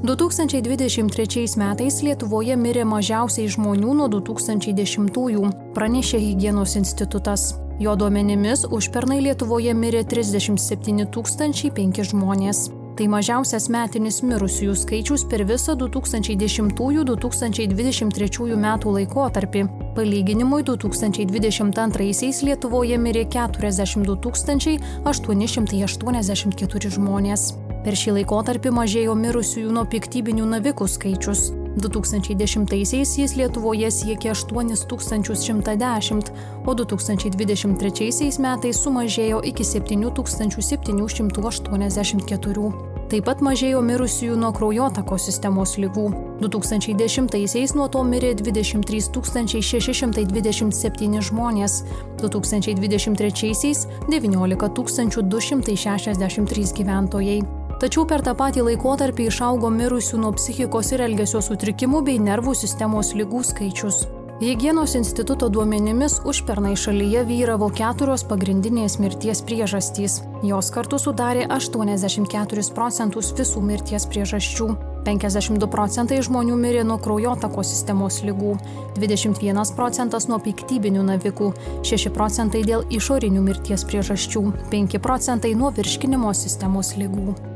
2023 metais Lietuvoje mirė mažiausiai žmonių nuo 2010-ųjų, pranešė Higienos institutas. Jo duomenimis užpernai Lietuvoje mirė 37 505 žmonės. Tai mažiausias metinis mirusiųjų skaičius per visą 2010-2023 metų laikotarpį. Palyginimui 2022 Lietuvoje mirė 42 884 žmonės. Per šį laikotarpį mažėjo mirusiųjų nuo piktybinių navikų skaičius. 2010-aisiais jis Lietuvoje siekė 8110, o 2023 metais sumažėjo iki 7784. Taip pat mažėjo mirusiųjų nuo kraujotakos sistemos ligų. 2010-aisiais nuo to mirė 23 627 žmonės, 2023-aisiais 19 263 gyventojai. Tačiau per tą patį laikotarpį išaugo mirusių nuo psichikos ir elgesio sutrikimų bei nervų sistemos ligų skaičius. Higienos instituto duomenimis užpernai šalyje vyravo 4 pagrindinės mirties priežastys. Jos kartu sudarė 84% visų mirties priežasčių. 52% žmonių mirė nuo kraujotakos sistemos ligų, 21% nuo piktybinių navikų, 6% dėl išorinių mirties priežasčių, 5% nuo virškinimo sistemos ligų.